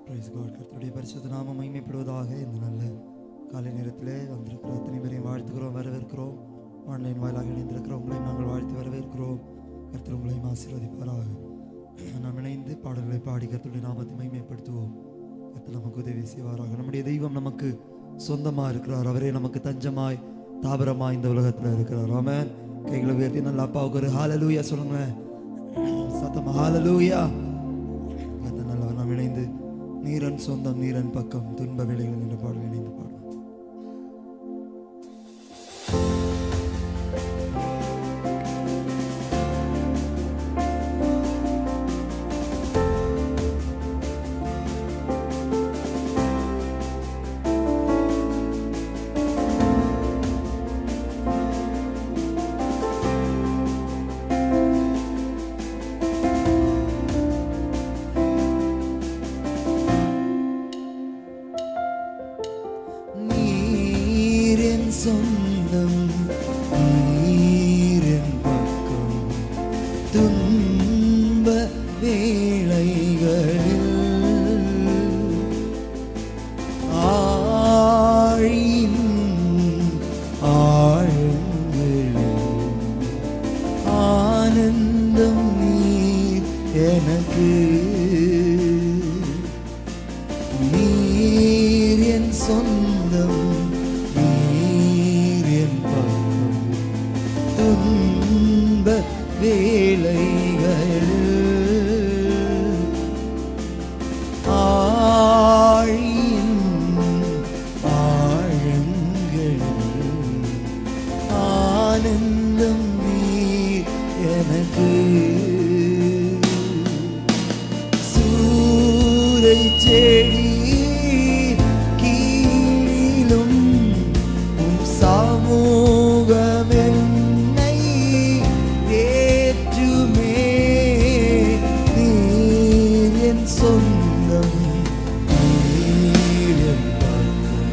கர்த்தருடைய பரிசுத்த நாமம் மகிமைப்படுவதாக. இந்த நல்ல காலை நேரத்திலே வந்திருக்கிற அத்தனை பேரையும் வாழ்த்துக்கிறோம், வரவேற்கிறோம். ஆன்லைன் வாயிலாக இணைந்திருக்கிறவங்களையும் நாங்கள் வாழ்த்து வரவேற்கிறோம். கர்த்தர் உங்களையும் ஆசீர்வதிப்பாராக. நாம் இணைந்து பாடல்களை பாடி கர்த்தருடைய நாமத்தை மகிமைப்படுத்துவோம். கர்த்தர் நமக்கு உதவி செய்வாராக. நம்முடைய தெய்வம் நமக்கு சொந்தமாக இருக்கிறார். அவரே நமக்கு தஞ்சமாய் தாபரமாய் இந்த உலகத்தில் இருக்கிறார். ஆமென். கைகளை உயர்த்தி நல்ல அப்பாவுக்கு ஒரு ஹalleluya சொல்லுங்களேன். சத்தமா ஹalleluya. கர்த்தர் நல்லவர். நாம் இணைந்து நீரன் சொந்தம் நீரன் பக்கம் துன்ப வேளைகளில் என்ற பாடல் இணைந்து பாடுவோம். சொந்தம் நீரின் பக்கம் துன்ப வேளைகளில் ஆழியின் ஆழங்களில் ஆனந்தம் நீர் எனக்கு. நீர் என் சொந்தம் துன்ப வேளைகளில் ஆழியின் ஆழங்களில் ஆனந்தம் நீர் எனக்கு. சூரை செடி கீழும் சமூகம் சொந்தம் நீரன் பக்கம்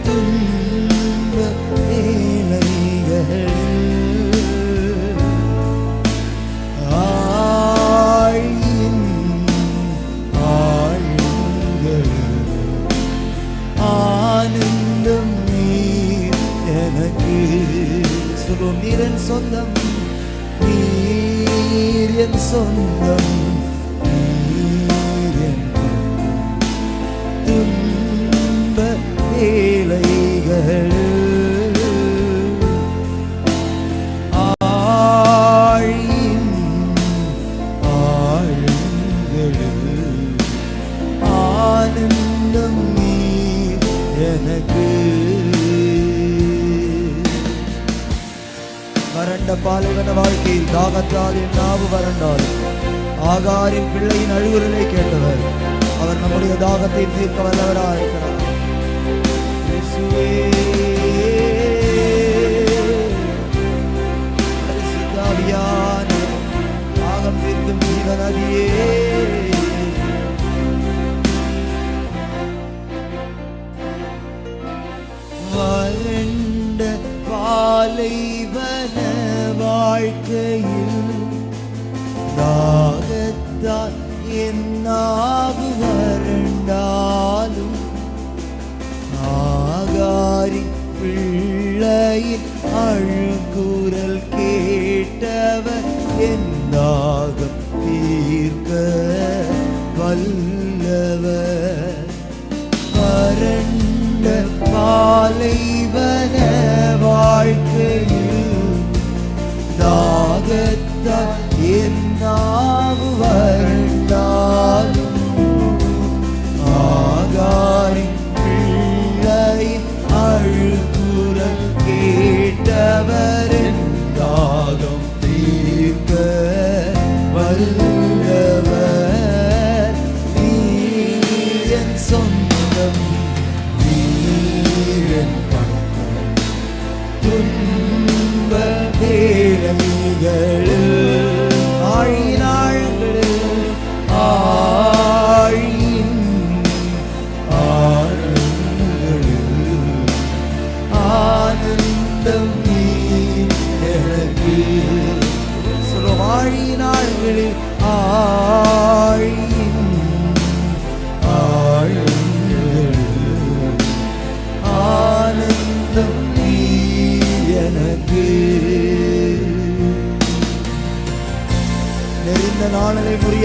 துன்ப வேளைகளில் ஆழியின் ஆழங்களில் ஆனந்தம் நீர் எனக்கு. சொல்லுவோம். நீரன் சொந்தம் நீர் என் சொந்தம் துன்ப வேளைகளில் ஆழியின் ஆழங்களில் ஆனந்தம் நீர் எனக்கு. வறண்ட பாலைவன வாழ்க்கையில் தாகத்தால் என் நாவு வறண்டால் ஆகாரின் பிள்ளையின் அழுகுரலை கேட்டவர். அவர் நம்முடைய தாகத்தை தீர்க்க வல்லவராயிருக்கிறார். இயேசுவே பரிசுத்த ஆவியானவரே, தாகம் தீர்க்கும் ஜீவநதியே, வறண்ட பாலைவன வாழ்க்கையில் தாகத்தால் என் நாவு வறண்டாலும் ஆகாரி பிள்ளையின் அழுகுரல் கேட்டவர் என் தாகம் தீர்க்க வல்லவர். வறண்ட பாலைவன வாழ்க்கையில் தாகத்தால் என் நாவு வறண்டாலும் ஆகாரி பிள்ளையின் அழுகுரல் கேட்டவர் என் தாகம் தீர்க்க வல்லவர். நீர் என் சொந்தம் நீரன் பக்கம் துன்ப வேளைகளில் ஆழியின் ஆழங்களில் ஆழியின் ஆழங்களில் ஆனந்தம் நீர் எனக்கு. சொல்லுவோம். ஆழியின் ஆழங்களில் ஆழியின்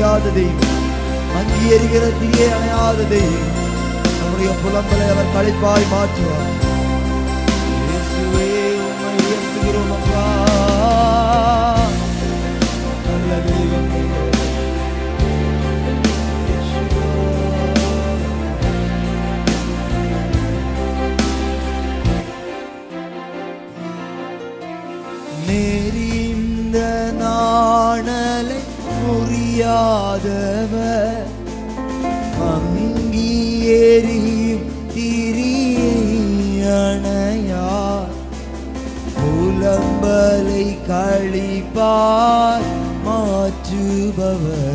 அணையாத தெய்வம், அங்கி எரிகிற தீயை அணையாத தெய்வம். நம்முடைய புலம்பலை அவர் களிப்பாய் மாற்றுவார். இயேசுவே உம்மை உயர்த்துகிறோம் அப்பா, நல்ல தெய்வம் நீரே. நெறிந்த நாணலை முறியாதவர், அங்கி எரியும் திரியை அணையார், புலம்பலை களிப்பாய் மாற்றுபவர்,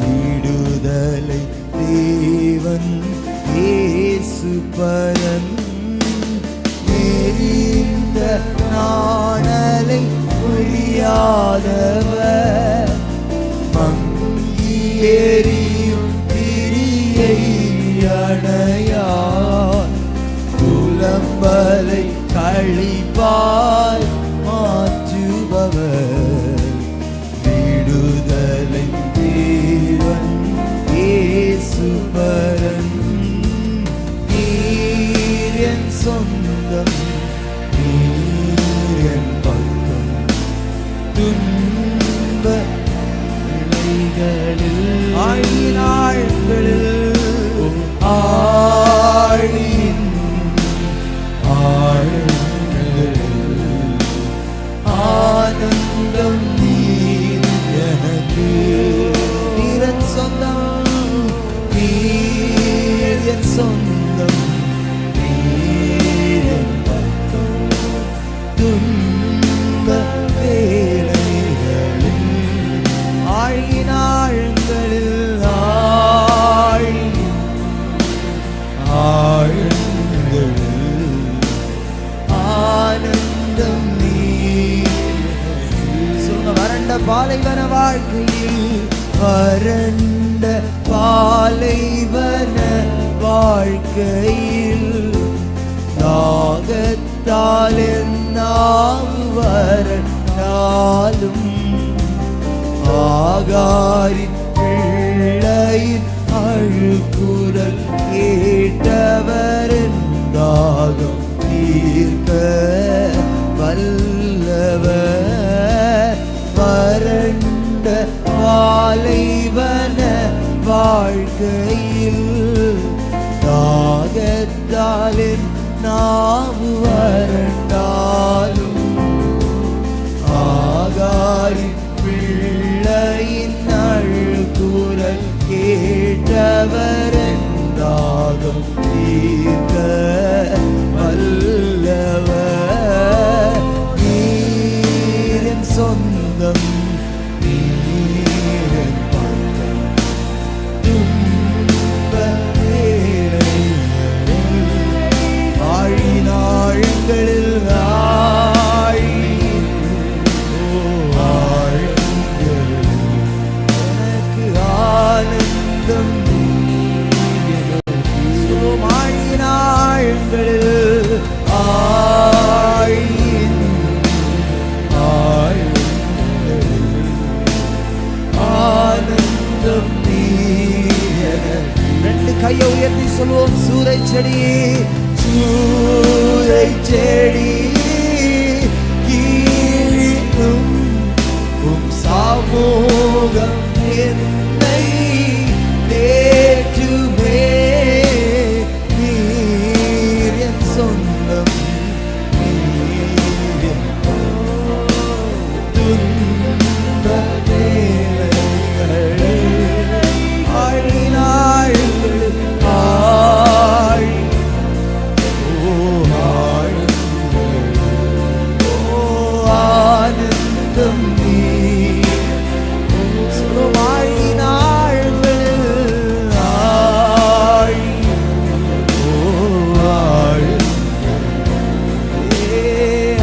விடுதலை தேவன் இயேசு பரன். நெறிந்த நாணலை புரியாதவர், மங்கி எரியும் திரியை அணையார், புலம்பலை களிப்பாய் மாற்றுபவர், விடுதலை தேவன் இயேசு பரன். நீர் என் சொந்தம், நீர் என் பக்கம், துன்ப நிலைகளில் ஆழினாள்களில் ஆழின் ஆழங்களில் ஆனந்தம் நீர் எனக்கு. நீர் என் சொந்தம், நீர் என் சொந்தம், நீர் என் பக்கம், துன்ப வேளைகளில் ஆழினாள்களில் ஆழங்களில் ஆனந்தம் நீர். சொல்லுங்க, வறண்ட பாலைவன வாழ்க்கையில், வறண்ட பாலைவன வாழ்க்கையில், தாகத்தால் என்னாவு வறண்டாலும், ஆகாரின் பிள்ளையின் அழுகுரல் கேட்டவர் தாகம் தீர்க்க வல்லவர். வறண்ட பாலைவன வாழ்க்கையில், தாகத்தால் நாவு வறண்டாலும், ஆகாரின் பிள்ளையின் அழுகுரல் கேட்டவர் தாகம் தீர்க்க வல்லவர். நீர் என் சொந்தம், நீர் என் பக்கம், துன்ப வேளைகளில் ஆழினாள்களில் எனக்கு ஆனந்தம் ஆழினாள்களில் ஆனந்தம் நீர். ரெண்டு கையை உயர்த்தி சொல்வோம், சூரை செடி, சூரை செடி கீழும் உம் சமூகம் என்னை தேற்றுமே. நீர் என் சொந்தம், நீர் என் துன்ப வேளைகளில் ஆழினாள்களில் ஆனந்தம் நீர். ஆழினாள்களில்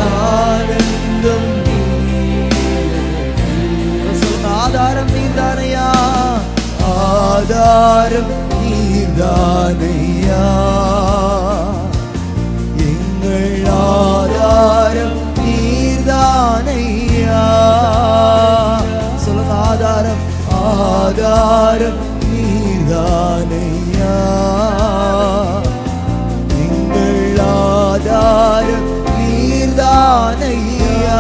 ஆனந்தம் நீர். ஆதாரம் நீர்தானையா, ஆதாரம் நீர்தானையா, எங்கள் ஆதாரம் நீர்தானையா. சொல்லுங்க, ஆதாரம் ஆதாரம் நீர்தானையா, எங்கள் ஆதாரம் நீர்தானையா.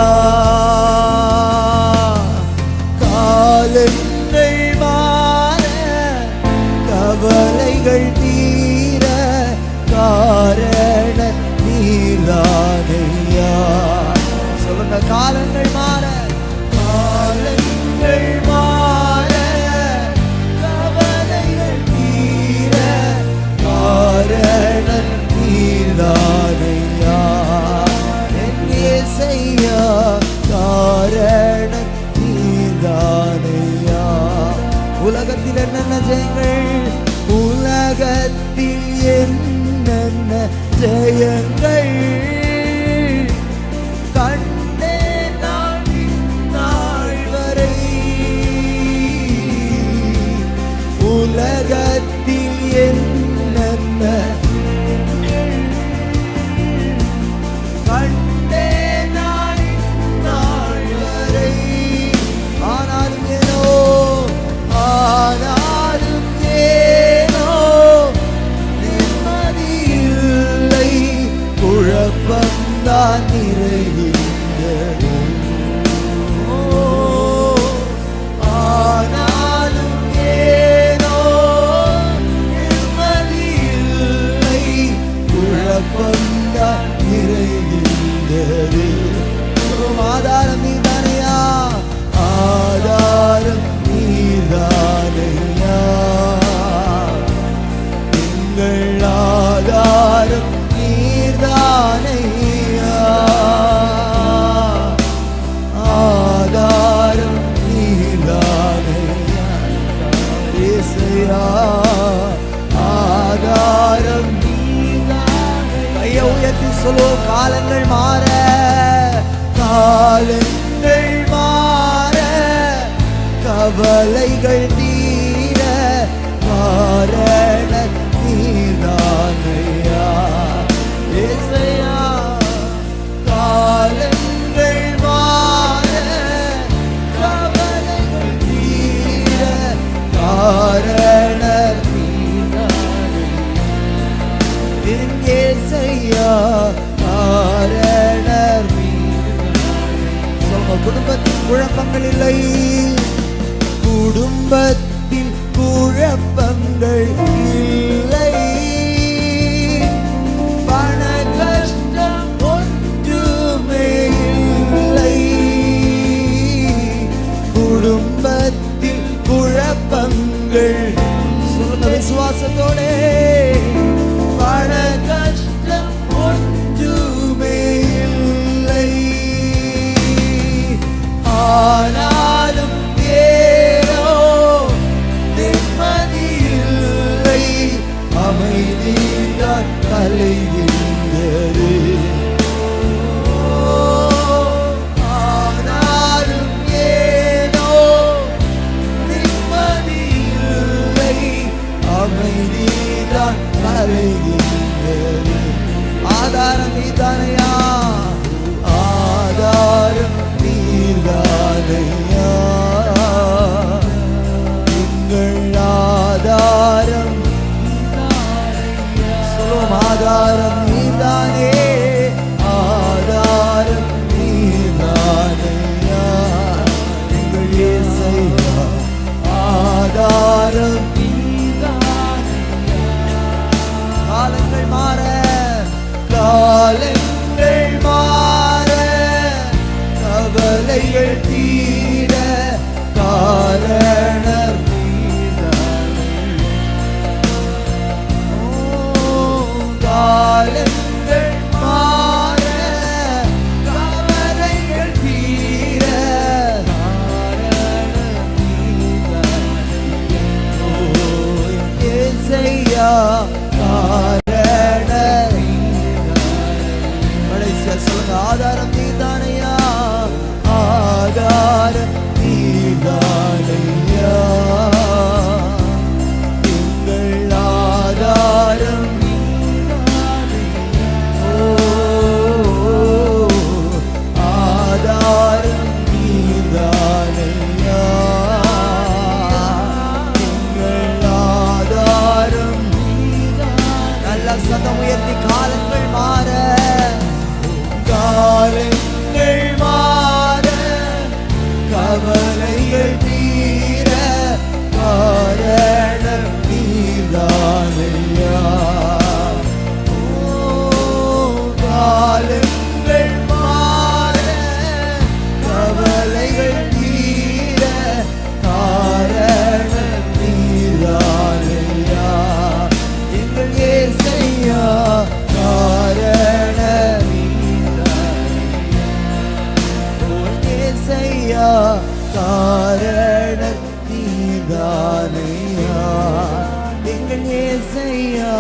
காலங்கள் மாற, கவலைகள் தீர, காரண நீர்தானையா. சொல்லுங்க, காலங்கள் மாற, காலங்கள் மாற, கவலைகள் தீர, காரண நீர்தானையா. என் இயேசையா, காரண நீர்தானையா. உலகத்தில் என்னென்ன ஜெயங்கள், உலகத்தில் என்னென்ன ஜெயங்கள் கண்டேன் நான் இந்நாள் வரை. உலகத்தில் என்னென்ன கண்டேன் நான் இந்நாள் வரை. ஆனாலும் ஏனோ, ஆனாலும் ஏனோ நிம்மதி இல்லை, குழப்பம்தான் நிறைகின்றது. ஆனாலும் ஏனோ நிம்மதி இல்லை, குழப்பம்தான் நிறைகின்றது. ஆதாரம் நீதானையா, ஆதாரம் நீதானையா, எங்கள் ஆதாரம் நீர்தானையா. ஆதாரம் நீர்தானையா இயேசையா, ஆதாரம் நீர்தானையா. கையை உயர்த்தி சொல்லுவோம், காலங்கள் மாற, காலங்கள் மாற, கவலைகள் தீர, காரண நீர்தானையா. இயேசையா, காலங்கள் மாற, கவலைகள் தீர, காரண நீர்தானையா. என் இயேசையா, காரண நீர்தானையா. சொல்லுங்க, குடும்பத்தில் குழப்பங்கள் இல்லை, குடும்பத்தில் குழப்பங்கள் இல்லை, பண கஷ்டம் ஒன்றுமே இல்லை. குடும்பத்தில் குழப்பங்கள், சொல்லுங்க விசுவாசத்தோடே, பண கஷ்டம் ஒன்றுமே இல்லை. ஆனாலும் ஏனோ நிம்மதி இல்லை, அமைதிதான் கலைகின்றது. ஆனாலும் ஏனோ நிம்மதி இல்லை, அமைதிதான் கலைகின்றது. ஆதாரம் நீதானையா, ஆதாரம் நீதானையா, எங்கள் ஆதாரம். சொல்லும், ஆதாரம் நீதானே, ஆதாரம் நீதானையா, எங்கள் இயேசையா, ஆதாரம் நீதானையா. காலங்கள் மாற, காலங்கள் மாற, கவலைகள் தீர, காரண நீதானையா. காலங்கள் எங்கள் ஏசையா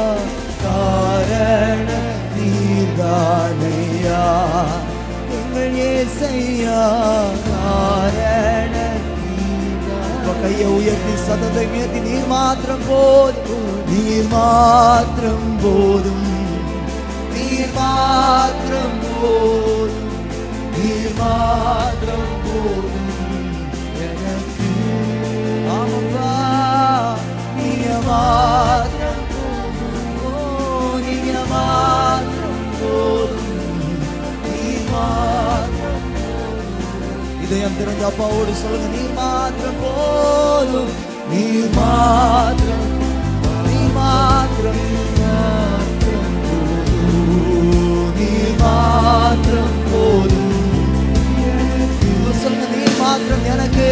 காரண நீர்தானையா, எங்கள் ஏசையா காரண நீர்தானையா. கையை உயர்த்தி சதத்தை உயர்த்தி நீர் மாத்திரம் போதும், நீர் மாத்திரம் போதும், நீர் மாத்திரம் போதும், நீர் மாத்திரம் போதும் எனக்கு. ஆமப்பா நீங்க மாத்திரம் போதும், நீங்க மாத்திரம் போதும், நீர் மாத்திரம் போதும். இதயம் திறந்து அப்பாவோடு சொல்லுங்க, நீர் மாத்திரம் போதும், நீர் மாத்திரம், நீர் மாத்திரம், நீர் மாத்திரம் போதும். சொல்லுங்க, நீர் மாத்திரம் எனக்கு,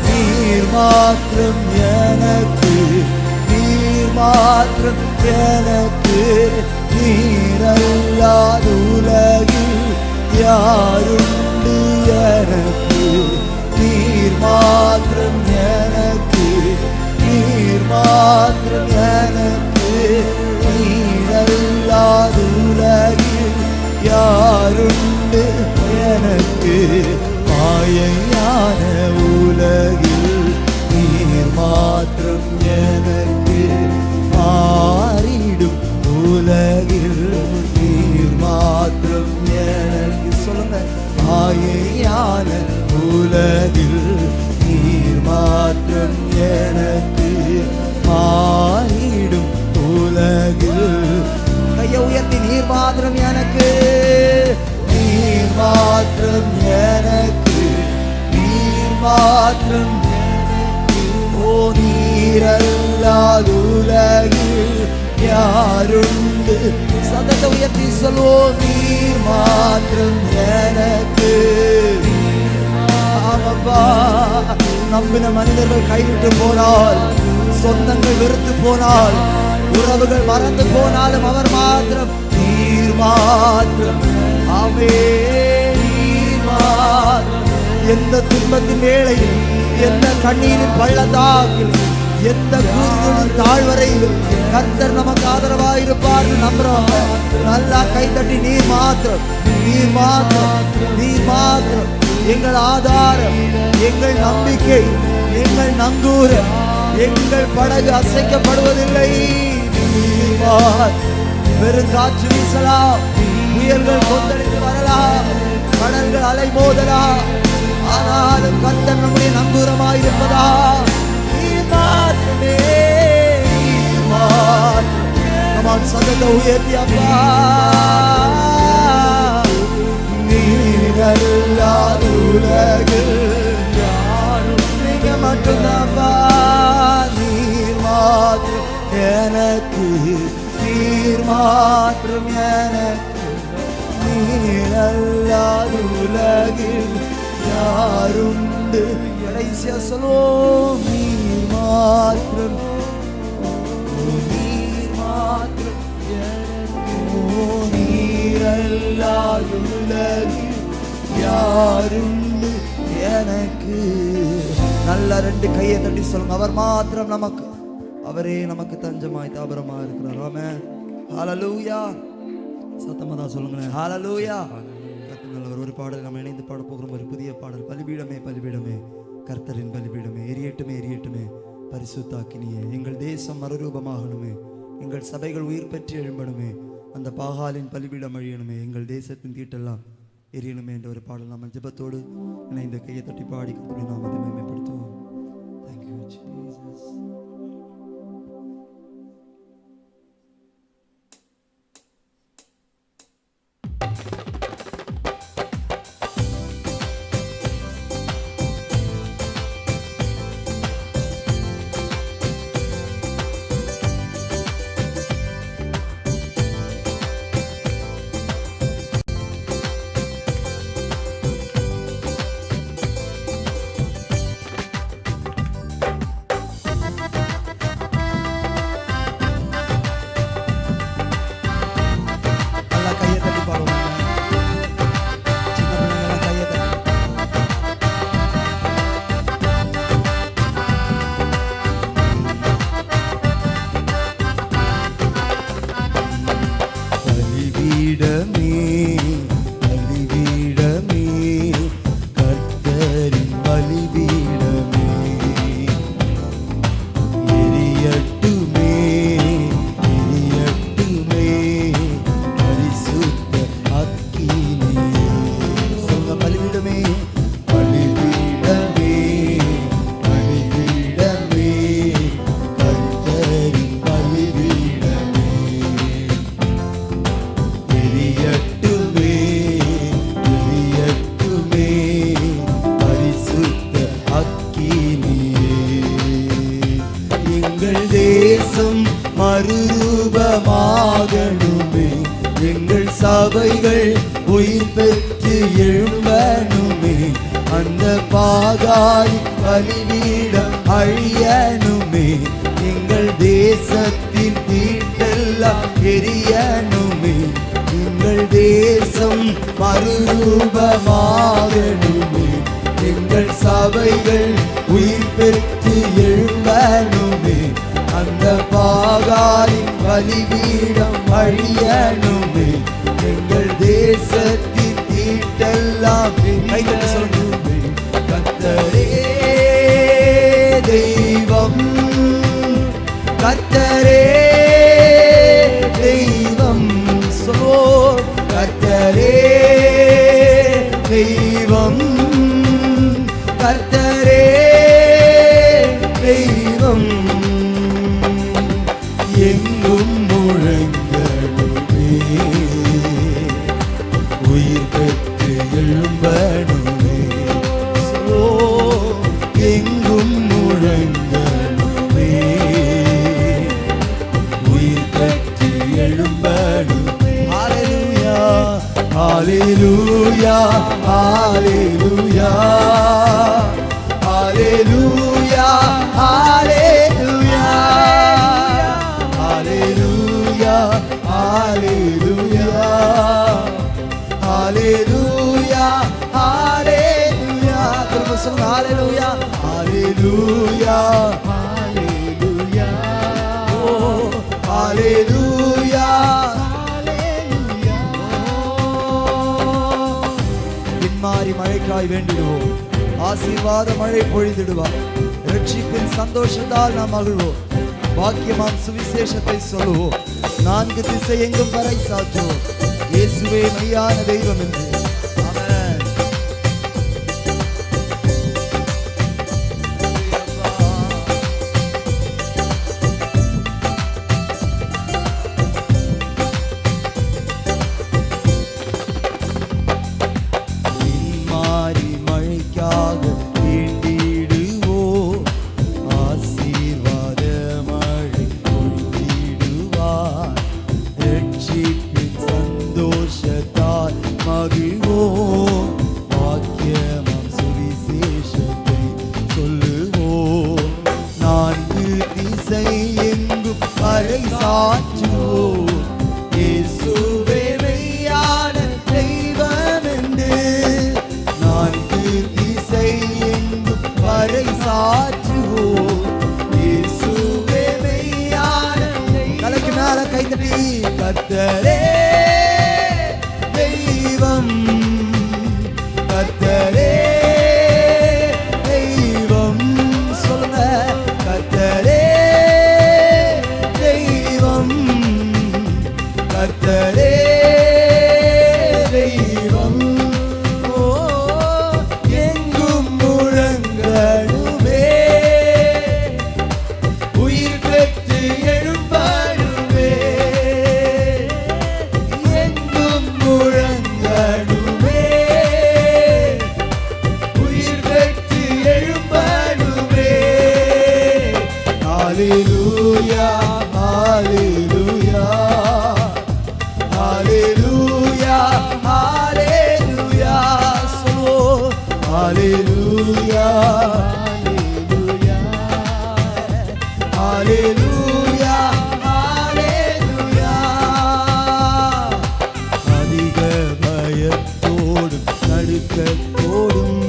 நீர் மாத்திரம் எனக்கு, நீர் மாத்திரம் எனக்கு, நீரல்லாத உலகில் யாருண்டு எனக்கு, நீர் மாத்திரம் எனக்கு, நீர் மாத்திரம் எனக்கு, நீரல்லாத உலகில் யாருண்டு எனக்கு, மாயையான உலகில் நீர் மாத்திரம் எனக்கு, மாறிடும் உலகில் நீர் மாத்திரம் எனக்கு. சொல்லுங்க, மாயையான உலகில் நீர் மாத்திரம் எனக்கு, மாறிடும் உலகில். கையை உயர்த்தி நீர் மாத்திரம் எனக்கு, நீர் மாத்திரம் எனக்கு, நீர் மாத்திரம் எனக்கு. ஓ நீரல்லாத உலகில் யாருண்டு? சதத்தை உயர்த்தி சொல்வோம், நீர் மாத்திரம் எனக்கு. ஆமப்பா, நம்பின மனிதர்கள் கைவிட்டு போனால், சொந்தங்கள் வெறுத்து போனால், உறவுகள் மறந்து போனாலும் அவர் மாத்திரம், நீர் மாத்திரம். ஆமே நீர் மாத்திரம். எந்த துன்பத்தின் வேளையில், எந்த கண்ணீரின் பள்ளத்தாக்கில், எந்த கூறுகளின் தாழ்வரையிலும் கர்த்தர் நமக்கு ஆதரவாயிருப்பார் நம்புறவங்க நல்லா கைத்தட்டி, நீர் மாத்திரம், நீர் மாத்திரம், நீர் மாத்திரம் எங்கள் ஆதாரம், எங்கள் நம்பிக்கை, எங்கள் நங்கூரம், எங்கள் படகு அசைக்கப்படுவதில்லை. பெருங்காற்று வீசலாம், புயல்கள் கொந்தளித்து வரலாம், கடல்கள் அலை மோதலாம், ஆனாலும் கர்த்தர் நம்முடைய நங்கூரமாயிருப்பதா. நீர் மாத்திரமே, நீர் மாத்திரம். சதத்தை உயர்த்தி அப்பா, நீரல்லாத உலகில் யாரும் நீங்க மட்டும்தான்ப்பா. நீர் மாத்திரம் எனக்கு, நீர் மாத்திரம் எனக்கு, நீரல்லாத உலகில் யாருண்டு? கடைசியா சொல்வோம், நீர் மாத்திரம், நீர் மாத்திரம் எனக்கு, நீரல்லாத உலகில் யாருண்டு எனக்கு. நல்ல ரெண்டு கையை தட்டி சொல்லுங்க, அவர் மாத்திரம் நமக்கு, அவரே நமக்கு தஞ்சமாய் தாபரமா இருக்கிறார். ஆமென், ஹல்லேலூயா. சத்தமா தான் சொல்லுங்களேன், ஹல்லேலூயா. கர்த்தர் ஒரு பாடல் நம்ம இணைந்து பாட போகிறோம், ஒரு புதிய பாடல். பலிபீடமே பலிபீடமே கர்த்தரின் பலிபீடமே, எரியட்டுமே எரியட்டுமே பரிசுத்தாக்கினியே. எங்கள் தேசம் மறுரூபமாகணுமே, எங்கள் சபைகள் உயிர் பெற்று எழும்பணுமே, அந்த பாகாலின் பலிபீடம் அழியணுமே, எங்கள் தேசத்தின் தீட்டெல்லாம் எரியணுமே என்ற ஒரு பாடல் நம்ம ஜெபத்தோடு இணைந்து கையை தட்டி பாடி கர்த்தருடைய நாமத்தை மகிமைப்படுத்துவோம். Thank you Jesus. தேசம் மறுரூபமாகணுமே, எங்கள் சபைகள் உயிர் பெற்று எழும்பணுமே, அந்த பாகாய் பலிபீடம் அழியணுமே, எங்கள் தேசத்தின் தீட்டெல்லாம் எரியணுமே, எங்கள் தேசம் மறுரூபமாகணுமே, எங்கள் சபைகள் உயிர் பெற்று எழும்பணுமே, அந்த பாகாயின் பலிபீடம் அழியணுமே, எங்கள் தேசத்தின் தீட்டெல்லாம் சொல்லுமே. கர்த்தரே தெய்வம், கர்த்தரே தெய்வம், சொல்லோ கர்த்தரே தெய்வம், கர்த்தரே தெய்வம், எங்கும் முழங்கணுமே, உயிர் பெற்று எழும்பணுமே, சொல்லோ எங்கும் முழங்கணுமே, உயிர் பெற்று எழும்பணுமே. ஹல்லேலூயா ஹல்லேலூயா ஹல்லேலூயா ஹல்லேலூயா ஹல்லேலூயா ஹல்லேலூயா ஹல்லேலூயா ஹல்லேலூயா ஹல்லேலூயா. திரும்ப சொல்லுங்க, ஹல்லேலூயா ஹல்லேலூயா ஹல்லேலூயா ஓ ஹல்லேலூயா ஹல்லேலூயா. பின்மாறி மழைக்காய் வேண்டிடுவோம், ஆசீர்வாத மழை பொழிந்திடுவார், ரட்சிப்பின் சந்தோஷத்தால் நாம் மகிழ்வோம், பாக்கியமாம் சுவிசேஷத்தை சொல்லுவோம், 4 திசை எங்கும் வரை சாற்றுவோம், இயேசுவே மெய்யான தெய்வம் என்று. ஆமென். பின்மாறி மழைக்காக வேண்டிடுவோம், ஆசீர்வாத மழை பொழிந்திடுவார், ரட்சிப்பின் சந்தோஷத்தால் மகிழ்வோம், வாக்கியமாம் சுவிசேஷத்தை சொல்லுவோம், 4 திசை எங்கும் வரை சாற்றுவோம், இயேசுவே மெய்யான தெய்வம் என்று. 4 திசை எங்கும் வரை சாற்றுவோம், இயேசுவே மெய்யான தலைக்கு மேல கைத்தட்டி கர்த்தரே தெய்வம், கர்த்தரே தெய்வம், சொல்லுங்க கர்த்தரே தெய்வம், கர்த்தரே தெய்வம், ஓ எங்கும் முழங்கணுமே, உயிர் பெற்று எழும்பணுமே, எங்கும் முழங்கணுமே, உயிர் பெற்று எழும்பணுமே. ஹல்லேலூயா ஹல்லேலூயா ஹல்லேலூயா ஹல்லேலூயா, சொல்லோ ஹல்லேலூயா ஹல்லேலூயா ஹல்லேலூயா ஹல்லேலூயா. அதிக பயத்தோடும் நடுக்கத்தோடும்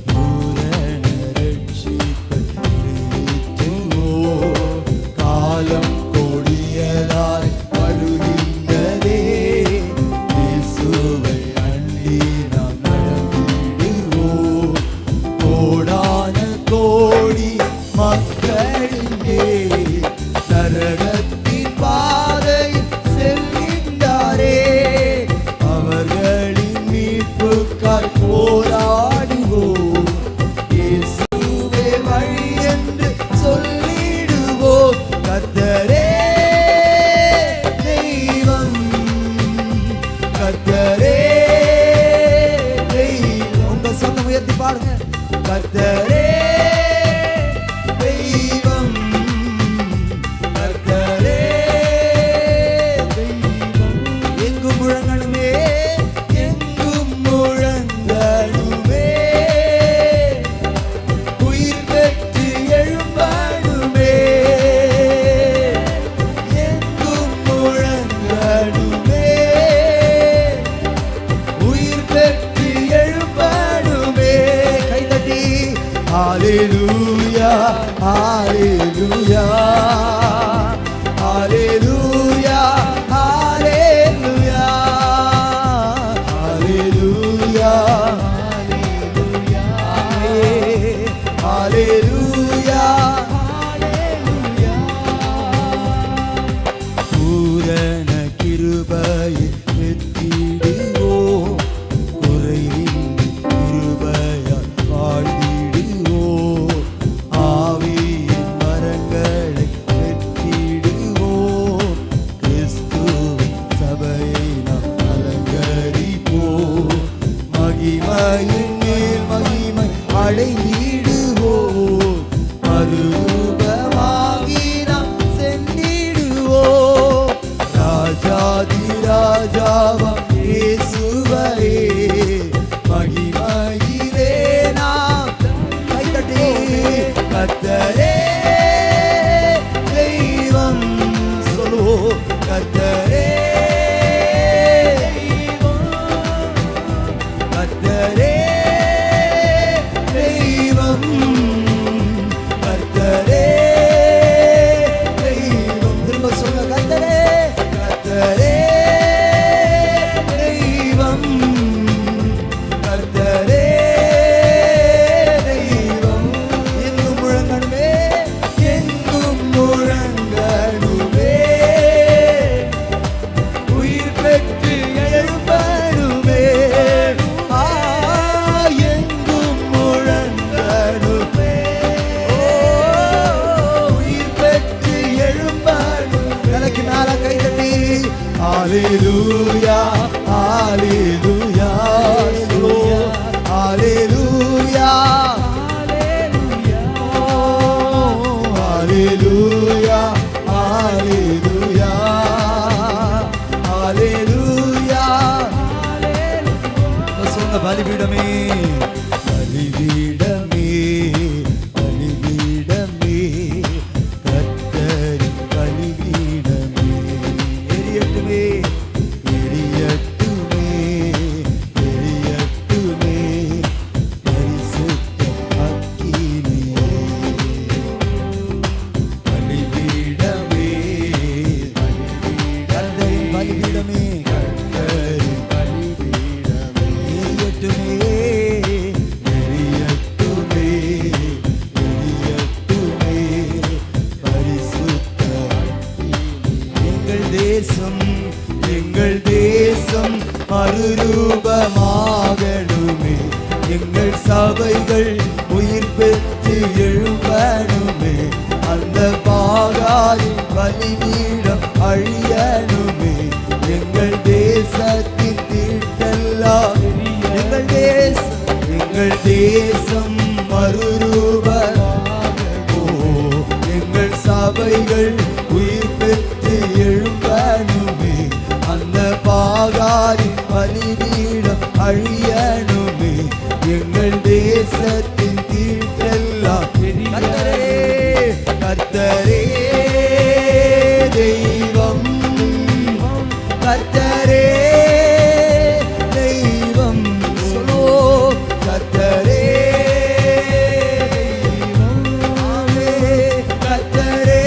பூரண ரட்சிப்பை நிறைவேற்றுவோம், காலம் கொடியதாய் வருகின்றதே, இயேசுவை அண்டி நாம் நடந்திடுவோம், கோடான கோடி மக்களிங்கே நரகத்தின் பாதையில் செல்கின்றாரே, அவர்களின் மீட்புக்காய் ஹalleluya ஹalleluya ஹalleluya ஹalleluya ஹalleluya பூரண கிருபையை பெற்றிடுவோம் குறைவின்றி கிருபையால் வாழ்ந்திடுவோம் ஆவியின் வரங்களை பெற்றிடுவோம் கிறிஸ்துவின் சபையை நாம் அலங்கரிப்போம் மகிமையின் மேல் மகிமை அடைந்திடுவோம் மறுரூபமாகி நாம் சென்றிடுவோம் ராஜாதி ராஜாவாம் இயேசுவே மகிமையிலே நாம் கைதட்டி கர்த்தரே தெய்வம் சொல்லுவோம் கர்த்தரே கர்த்தரே தெய்வம் கர்த்தரே தெய்வம் திரும்ப சொல்ல கர்த்தரே கர்த்தரே தெய்வம் கர்த்தரே தெய்வம் எங்கும் முழங்கணுமே எங்கும் முழங்கணுமே உயிர் பெற்று எழும்பணுமே எங்கும் முழங்கணுமே உயிர் பெற்று எழும்பணும் எனக்கு மேல கைதட்டி ஹalleluya ஹalleluya ஹalleluya ஹalleluya ஹalleluya ஹalleluya சொன்ன பலிபீடமே பலிபீடமே பலிபீடமே கர்த்தரின் பலிபீடமே எரியட்டுமே எரியட்டுமே எரியட்டுமே பரிசுத்த அக்கினியே பலிபீடமே கர்த்தரின் பலிபீடமே கர்த்தரின் பலிபீடமே எரியட்டுமே எரியட்டுமே எரியட்டுமே பரிசுத்த எங்கள் தேசம் மறுரூபமாகணுமே எங்கள் சபைகள் உயிர் பெற்று எழும்பணுமே அந்த பாகாரின் பலிபீடம் அழியணுமே எங்கள் தேசத்தின் தீட்டெல்லாம் எங்கள் தேசம் மறுரூபமாகோ எங்கள் சபைகள் உயிர் பெற்று எழும்பணுமே அந்த பாகாரின் பலிபீடம் அழியணுமே எங்கள் தேசத்தின் தீட்டெல்லாம் கர்த்தரே கர்த்தரே தெய்வம் கர்த்தரே தெய்வம் சொல்லோ கர்த்தரே கர்த்தரே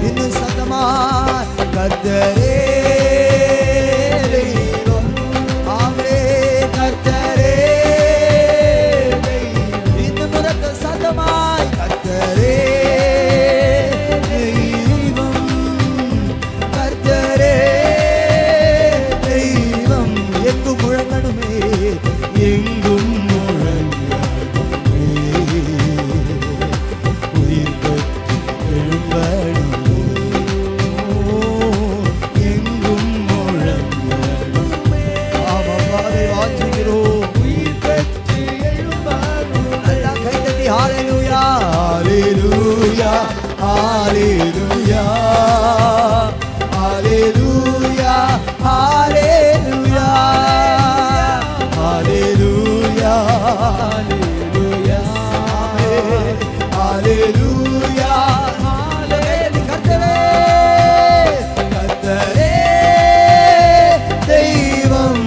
இன்னும் சத்தமா கர்த்தரே தெய்வம் ஆமே கர்த்தரே இன்னும் முரக்க சத்தமாய் கர்த்தரே தெய்வம் கர்த்தரே தெய்வம் எங்கும் முழங்கணுமே எங்கும் முழங்கணுமே உயிர் பெற்று எழும்பணுமே எங்கும் முழங்கணுமே ஆமாம் வாஞ்சுகிறோம் உயிர் பெற்று எழும்பணுமே நல்லா கைதட்டி ஹalleluya ஹalleluya ஹalleluya ஹalleluya ஹalleluya ஹalleluya ஹalleluya ஹalleluya கர்த்தரே கர்த்தரே தெய்வம்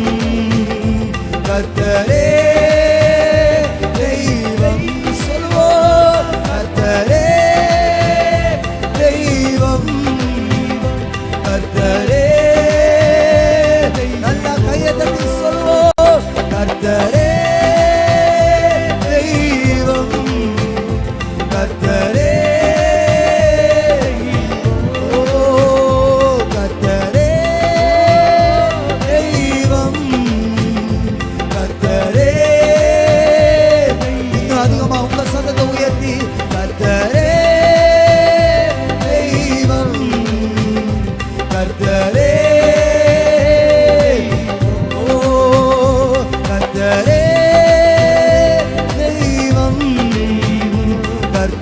கர்த்தரே தெய்வம் சொல்லுவோம்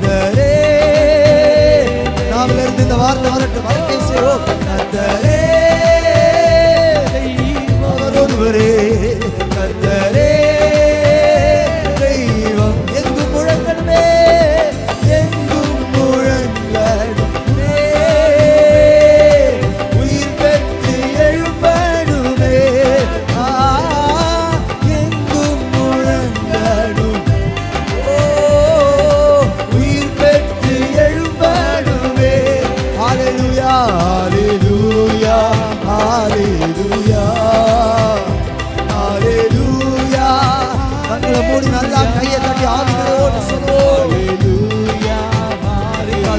கர்த்தரே. நாம இருந்து இந்த வார்த்தை வரட்டும், அறிக்கை செய்வோம். கர்த்தரே அவர் ஒருவரே, கர்த்தரே தெய்வம். எங்கும் முழங்கணுமே, எங்கும் முழங்கணுமே, உயிர் பெற்று எழும்பணுமே. எங்கும் முழங்கணும், உயிர் பெற்று எழும்பணுமே. ஹல்லேலூயா, ஹல்லேலூயா, ஹல்லேலூயா, ஹல்லேலூயா. கண்களை மூடி நல்லா கையை தட்டி ஆவிகளோடு சொல்லுவோம். ஹல்லேலூயா, ஹல்லேலூயா,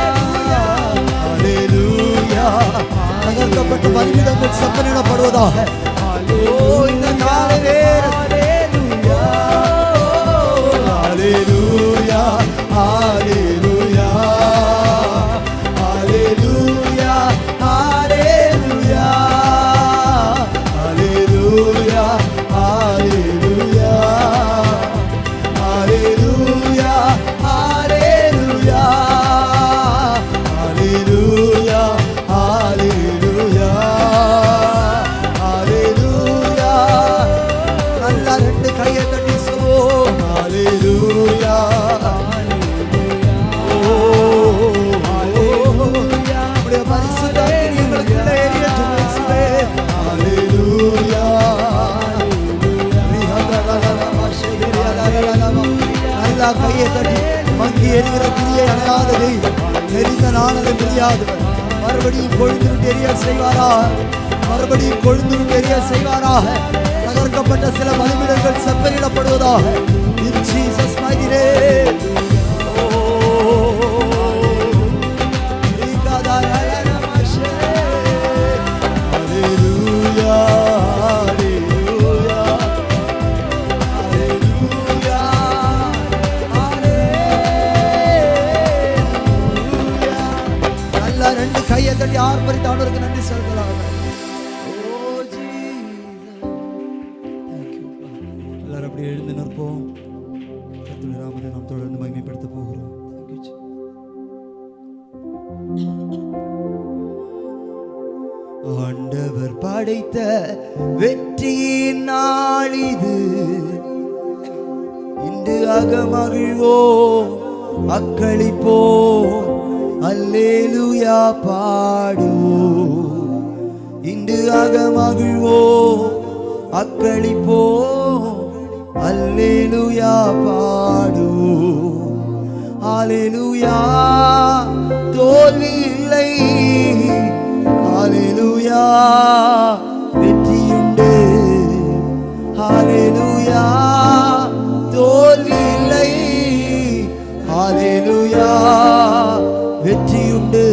ஹல்லேலூயா, ஹல்லேலூயா. தகர்க்கப்பட்ட பலிபீடங்கள் செப்பனிடப்படுவதாக. இந்த காலை நேரத்தில் ஹல்லேலூயா, ஹல்லேலூயா, ஹல்லேலூயா, ஹல்லேலூயா, ஹல்லேலூயா, ஹல்லேலூயா, ஹல்லேலூயா, ஹல்லேலூயா, ஹல்லேலூயா, ஹல்லேலூயா, ஹல்லேலூயா. நல்லா ரெண்டு கையை தட்டி சொல்லுவோம். ஹல்லேலூயா, உம்முடைய பரிசுத்த அக்கினி எங்களுக்குள்ளே எரியட்டும் இயேசுவே. ஹல்லேலூயா, நல்லா கையை தட்டி மங்கி எரிகிற கிரியை அணையாததை எரிந்த நானதை தெரியாதவர் மறுபடியும் கொழுந்து எரிய செய்வாராக, மறுபடியும் கொழுந்து எரிய செய்வாராக. தகர்க்கப்பட்ட சில பலிபீடங்கள் செப்பனிடப்படுவதாக. In Jesus mighty name. Hallelujah, hallelujah, hallelujah, hallelujah. நல்லா ரெண்டு கையை தட்டி ஆர்ப்பரித்தானவருக்கு நன்றி செலுத்தலாம். எல்லாரும் அப்படி எழுந்து நிற்போம். கர்த்தருடைய நாமத்தை நாம் தொடர்ந்து மகிமைப்படுத்த போகிறோம். ஆண்டவர் படைத்த வெற்றியின் நாள் இது, இன்று அகமகிழ்வோம், அக்களிப்போம், அல்லேலூயா பாடுவோம். இன்று அகமகிழ்வோம், அக்களிப்போம், அல்லேலூயா பாடுவோம். ஹல்லேலூயா, தோல்வி இல்லை, ஹல்லேலூயா வெற்றியுண்டு. ஹல்லேலூயா, தோல்வி இல்லை, ஹல்லேலூயா வெற்றியுண்டு.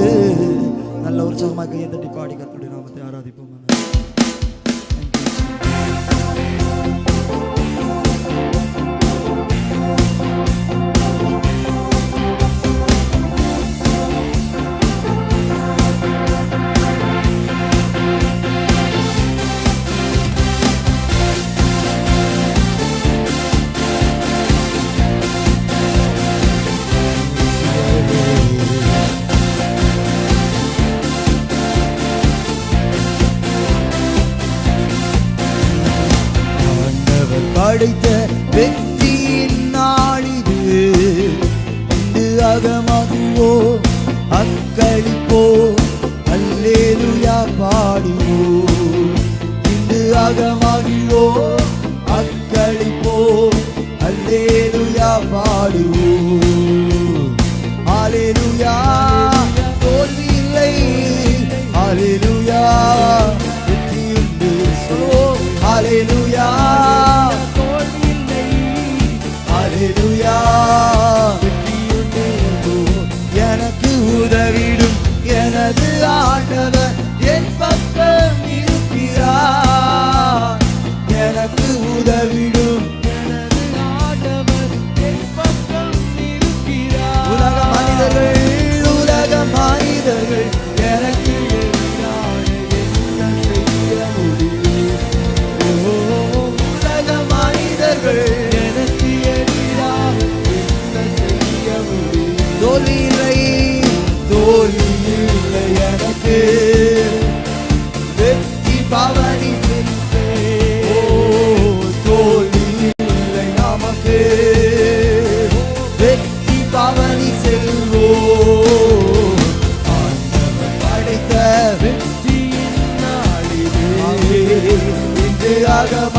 நல்ல உற்சாகமாக கையை தட்டி பாடி கர்த்தருடைய நாமத்தை ஆராதிப்போம். படைத்த வெற்றியின் நாளிது, இன்று அகமகிழ்வோம், அக்களிப்போம், அல்லேலூயா பாடுவோம். இன்று அகமகிழ்வோம், அக்களிப்போம், அல்லேலூயா பாடுவோம். ஹல்லேலூயா, தோல்வி இல்லை, ஹல்லேலூயா வெற்றியுண்டு. சொல்லுவோம். ஹல்லேலூயா, ஹல்லேலூயா வெற்றியுண்டு. எனக்கு உதவிடும் எனது ஆண்டவர் என் பக்கம் இருக்கிறார். எனக்கு உதவிடும் எனது ஆண்டவர் என் பக்கம் இருக்கிறார். உலக மனிதர்கள் எனக்கு எதிரான என்ன செய்ய முடியும்?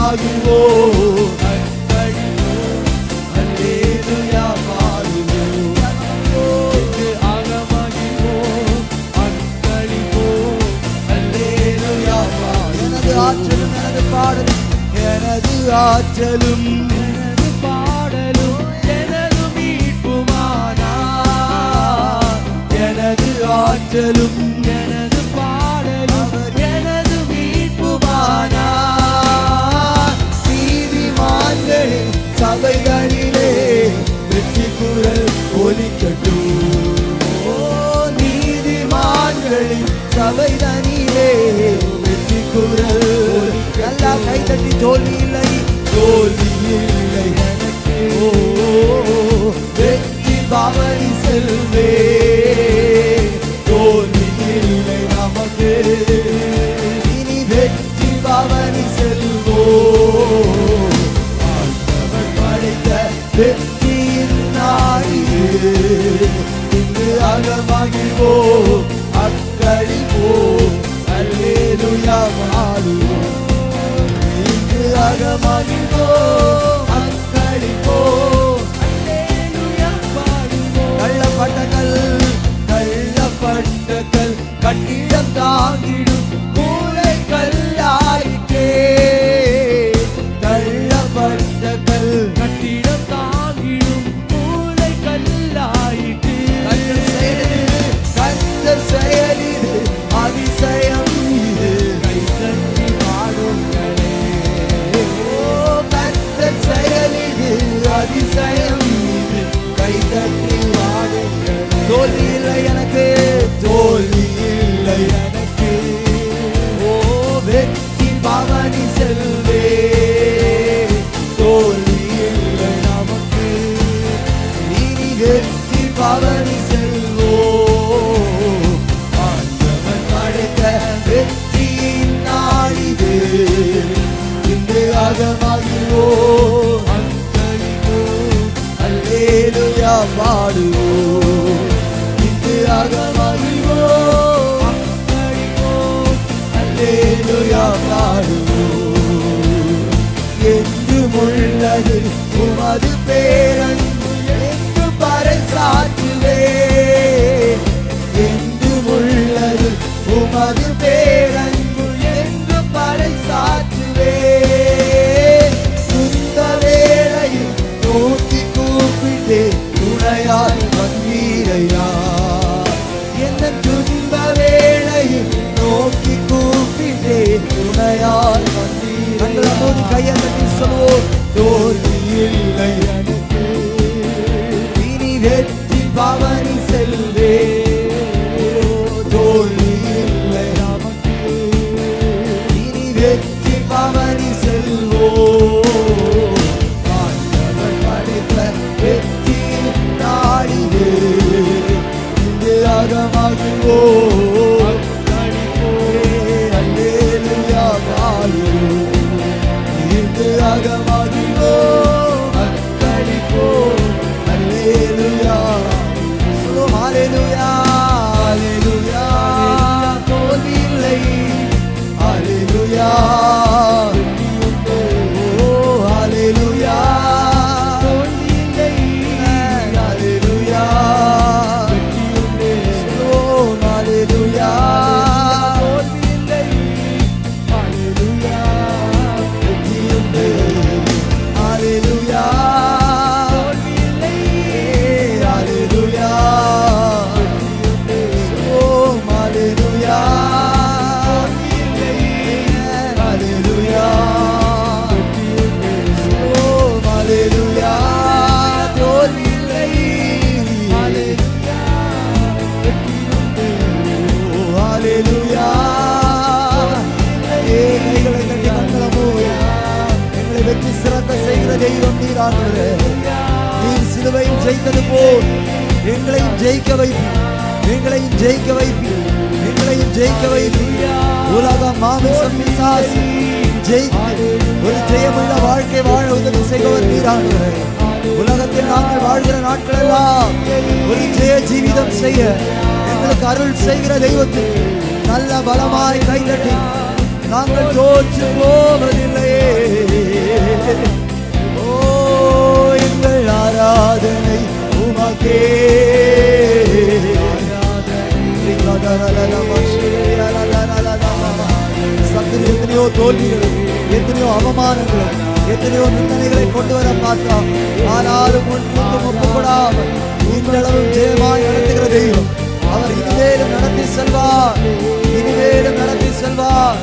அகமாகுவோம், அர்ப்பணிப்போம், அல்லேலூயா பாடுவோம். இங்கு அகமாகுவோம், அர்ப்பணிப்போம், அல்லேலூயா பாடுவோம். எனது ஆற்றலும் எனது பாடலும், எனது ஆற்றலும் எனது பாடலும், எனது மீட்புமானார். எனது ஆற்றலும் எனது பாடலும், எனது மீட்புமானார். நீதிமான்களின் சபைகளிலே வெற்றி குரல் ஒலிக்கட்டும். ஓ, நீதிமான்களின் சபைதனிலே வெற்றி குரல் நல்லா கைத்தட்டி. தோல்வி இல்லை, தோல்வி இல்லை எனக்கு. ஓ, வெற்றி பவனி செல்வே, தோல்வி இல்லை நமக்கு. இனி வெற்றி பவனி செல்வோ, ஆண்டவர் படைத்த வெற்றியின் நாளிது. இன்று அகமகிழ்வோம், அக்களிப்போம், அல்லேலூயா பாடுவோம். இன்று அகமகிழ்வோம், அக்களிப்போம், அல்லேலூயா பாடுவோம். தள்ளப்பட்ட கல் கட்டிடம் தாங்கிடும் மூளை கல்லாயிற்றே. தள்ளப்பட்ட கல் கட்டிடம் தாங்கிடும் மூளை கல்லாயிற்று. கர்த்தர் செயலிது, அதிசயம் இது, கைத்தட்டி பாடுங்களே. ஓ, கர்த்தர் செயலிது, அதிசயம் இது, கைத்தட்டி பாடுங்களே. தோல்வி இல்லை எனக்கு, தோல்வி இல்லை எனக்கு. ஓ, வெற்றி பவனி செல்வே, தோல்வி இல்லை நமக்கு. இனி வெற்றி பவனி செல்வோ, ஆண்டவன் படைத்த வெற்றியின் நாளிது. இன்று அகமகிழ்வோம், அக்களிப்போம், அல்லேலூயா பாடுவோம். இன்று அகமகிழ்வோம், அக்களிப்போம், அல்லேலூயா பாடுவோம். என்றும் உள்ளது உமது பேரன்பு, என்று பறைசாற்றுவே. என்றும் உள்ளது உமது பேரன்பு, என்று பறைசாற்றுவே. துன்ப வேளையில் நோக்கி கூப்பிட்டே துணையாய் வந்தீரையா. என்ன துன்ப வேளையில் நோக்கி கூப்பிட்டே துணையாய் வந்தீரையா. கையெழுத்தி சொல்வோம், தோல்வி இல்லை எனக்கு. இனி வெற்றி பவனி செல்வே, தோல்வி இல்லை நமக்கு. இனி வெற்றி பவனி செல்வோ, ஆண்டவர் படைத்த வெற்றியின் நாளிது. இன்று அகமகிழ்வோம், அக்களிப்போம், அல்லேலூயா பாடுவோம். இன்று அகமகிழ்வோம், அக்களிப்போம், அல்லேலூயா. சொல்லுவோம், ஹல்லேலூயா, ஹல்லேலூயா. தோல்வி இல்லை, ஹல்லேலூயா. ஓ, ஹல்லேலூயா. தோல்வி இல்லை, ஹல்லேலூயா. சொல்லுவோம், ஹல்லேலூயா. தோல்வி இல்லை, ஹல்லேலூயா. வெற்றியுண்டு, ஹல்லேலூயா. தோல்வி இல்லை, ஹல்லேலூயா. சொல்லுவோம், ஹல்லேலூயா. தோல்வி இல்லை, ஹல்லேலூயா. சொல்லுவோம், ஹல்லேலூயா. தோல்வி இல்லை, ஹல்லேலூயா. வெற்றியுண்டு, ஹல்லேலூயா. கைகளை தட்டி மங்களமோயா. எங்களை வெற்றி சிறக்க செய்கிற தெய்வம் நீர் ஆண்டவரே. நீர் சிலுவையும் ஜெயித்தது போல் எங்களையும் ஜெயிக்க வைப்பீர், எங்களையும் ஜெயிக்க வைப்பீர், எங்களையும் ஜெயிக்க வைப்பீர். உலகம் மாமிசம் பிசாசு ஜெயித்து ஒரு ஜெயமுள்ள வாழ்க்கை வாழ உதவி செய்பவர் நீர் ஆண்டவரே. உலகத்தில் நாங்கள் வாழ்கிற நாட்கள் எல்லாம் ஒரு ஜெய ஜீவிதம் செய்ய எங்களுக்கு அருள் செய்கிற தெய்வத்துக்கு நல்ல பலமாய் கைதட்டி நாங்கள் தோற்று போவதில்லையே. ஓ எங்கள் ஆராதனை உமக்கே. சத்துரு எத்தனையோ தோல்விகளும் எத்தனையோ அவமானங்களும் எத்தனையோ நிந்தனைகளை கொண்டு வர பார்த்தான். ஆனாலும் முன்னுக்கும் ஒப்புக்கூடாமல் இன்றளவும் ஜெயமாய் நடத்துகிற தெய்வம். அவர் இனிமேலும் நடத்தி செல்வார், இனிமேலும் நடத்தி செல்வார்.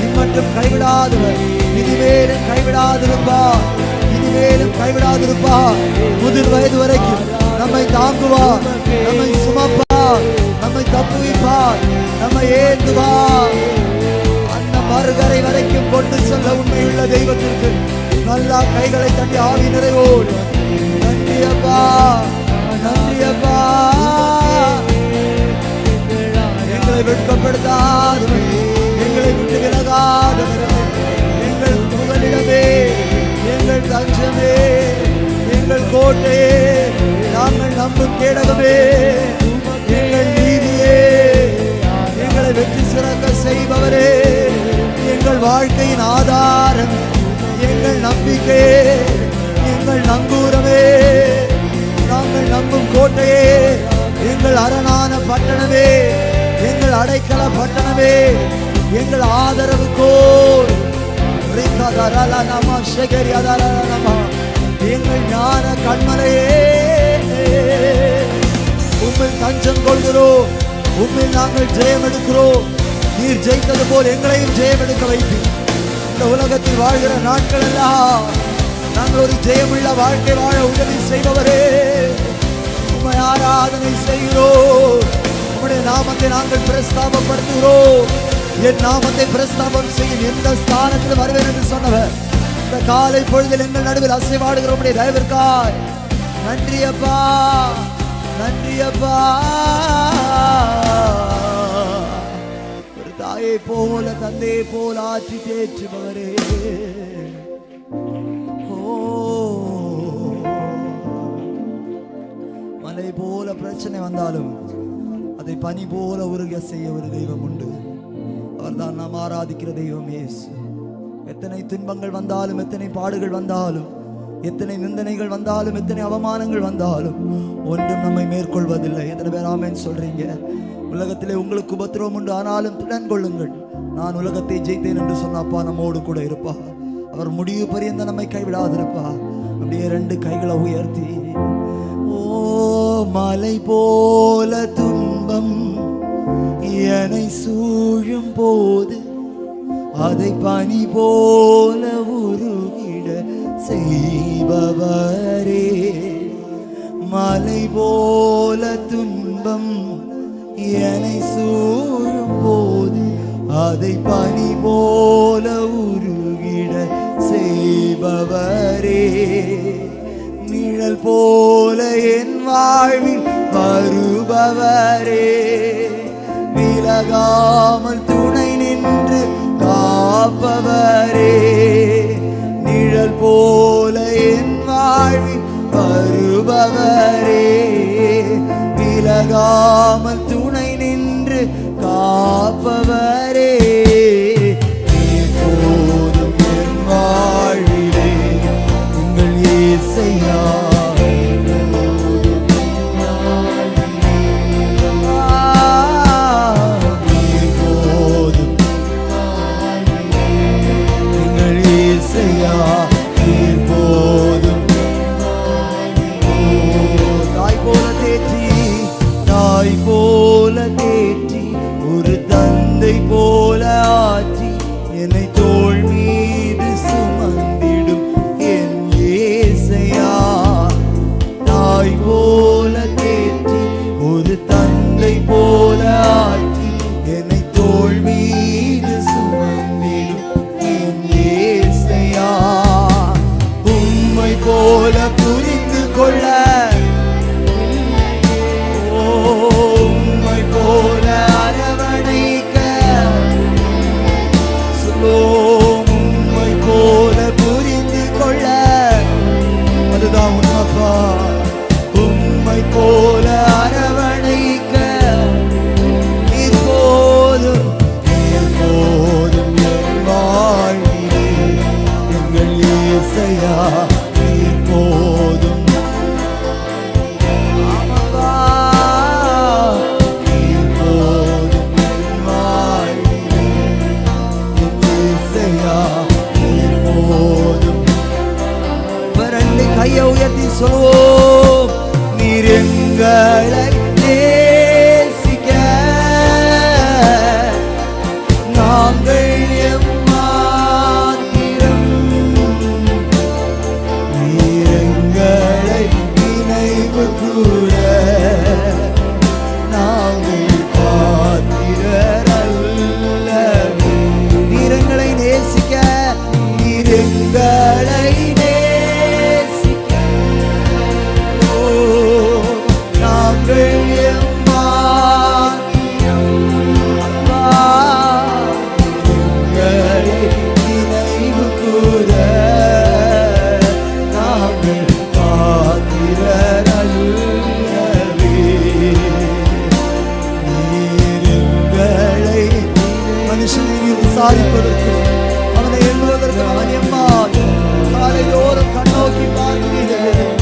இம்மட்டும் கைவிடாதவர், இனிமேலும் கைவிடாதிருப்பார், இனிமேலும் கைவிடாதிருப்பார். முதிர் வயது வரைக்கும் நம்மை தாங்குவார், நம்மை சுமப்பார், நம்மை தப்புவிப்பார், நம்மை ஏந்துவார். அந்த மறுகரை வரைக்கும் கொண்டு செல்ல உண்மையுள்ள தெய்வத்திற்கு நல்லா கைகளை தட்டி ஆவி நிறைவோடு நன்றி அப்பா, நன்றி அப்பா. எங்களை வெட்கப்படுத்தாதவர், எங்களை விட்டு விலகாதவர், எங்கள் புகலிடமே, எங்கள் தஞ்சமே, எங்கள் கோட்டையே, நாங்கள் நம்பும் கேடகமே, எங்கள் நீதியே, எங்களை வெற்றி சிறக்க செய்பவரே, எங்கள் வாழ்க்கையின் ஆதாரம், எங்கள் நம்பிக்கை, எங்கள் நங்கூரமே, நாங்கள் நம்பும் கோட்டையே, எங்கள் அரணான பட்டணமே, எங்கள் அடைக்கல பட்டணமே, எங்கள் ஆதரவு கோல், எங்கள் ஞான கண்மலையே. உம்மில் தஞ்சம் கொள்கிறோம், உம்மில் நாங்கள் ஜெயம் எடுக்கிறோம். நீர் ஜெயித்தது போல் எங்களையும் ஜெயம் எடுக்க வைத்து இந்த உலகத்தில் வாழ்கிற நாட்கள் எல்லாம் நாங்கள் ஒரு ஜெயமுள்ள வாழ்க்கை வாழ உதவி செய்பவரே, உம்மை ஆராதனை செய்கிறோம். உம்முடைய நாமத்தை நாங்கள் பிரஸ்தாபப்படுத்துகிறோம். என் நாமத்தை பிரஸ்தாபம் செய்யும் எந்த ஸ்தானத்தில் வருவேன் என்று சொன்னவர் இந்த காலை பொழுதில் எங்கள் நடுவில் அசைவாடுகிற உம்முடைய தயவிற்காய் நன்றி அப்பா, நன்றி அப்பா. ஒரு தாயை போல தந்தையை போல ஆற்றி தேற்றுபவரே, மலை போல பிரச்சனை வந்தாலும் அதை பனி போல உருக செய்ய ஒரு தெய்வம் உண்டு. அவர்தான் நாம் ஆராதிக்கிற தெய்வம் இயேசு. எத்தனை துன்பங்கள் வந்தாலும், எத்தனை பாடுகள் வந்தாலும், எத்தனை நிந்தனைகள் வந்தாலும், எத்தனை அவமானங்கள் வந்தாலும் ஒன்றும் நம்மை மேற்கொள்வதில்லை. எத்தனை பேர் ஆமென் சொல்றீங்க? உலகத்திலே உங்களுக்கு உபத்திரவம் உண்டு, ஆனாலும் திடன் கொள்ளுங்கள், நான் உலகத்தை ஜெயித்தேன் என்று சொன்னப்பா நம்மோடு கூட இருப்பா. அவர் முடிவு பரியந்த நம்மை கைவிடாதிருப்பா. அப்படியே ரெண்டு கைகளை உயர்த்தி, ஓ மலை போல துன்பம் என்னை சூழும் போது அதை பனி போல உருகிட செய்பவரே, மலை போல துன்பம் என்னை சூழும் போது அதை பனி போல உருகிட செய்பவரே, நிழல் போல என் வாழ்வில் வருபவரே, விலகாமல் துணை நின்று காப்பவரே, நிழல் போல என் வாழ்வில் வருபவரே, விலகாமல் துணை நின்று காப்பவரே, எப்போதும் என் வாழ்விலே உங்கள் இயேசையா. ஒரு தந்தை போல ஆற்றி என்னை தோள் மீது சுமந்திடும் என் இயேசையா. தாய் போல தேற்றி ஒரு தந்தை போல ஆற்றி என்னை தோள் மீது சுமந்திடும் என் இயேசையா. உம்மை போல புரிந்து கொள்ள போல அரவணைக்க உம்மை போல புரிந்து கொள்ள, அதுதான் உண்மைப்பா. உம்மை போல அரவணைக்க எப்போதும் எப்போதும் என் வாழ்விலே எங்கள் ஏசையா நீர் போதும். ஆமாப்பா, நீர் போதும் என் வாழ்விலே. ஏசையா நீர் போதும். ரெண்டு கையை உயர்த்தி சொல்வோம். நீர் எங்களை நேசிக்க நாங்கள் எம்மாத்திரம். நீர் எங்களை நினைவு கூட நாங்கள் பாத்திரர் அல்லவே. நீர் எங்களை நேசிக்க, நீர் எங்களை விசாரிப்பதற்கு அவனை எண்ணுவதற்கு அவன் எம்மான் காலைதோறும் கண்ணோக்கி பார்க்கிறேன்.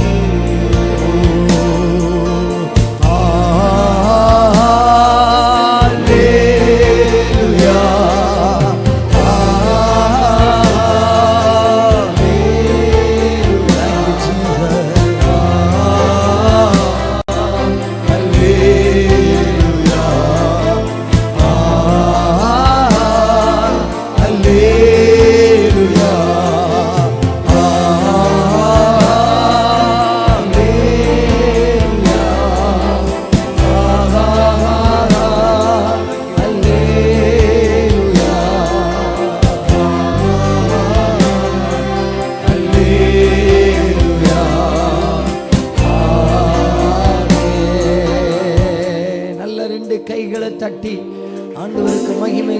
கைகளை தட்டி ஆண்டவருக்கு மகிமை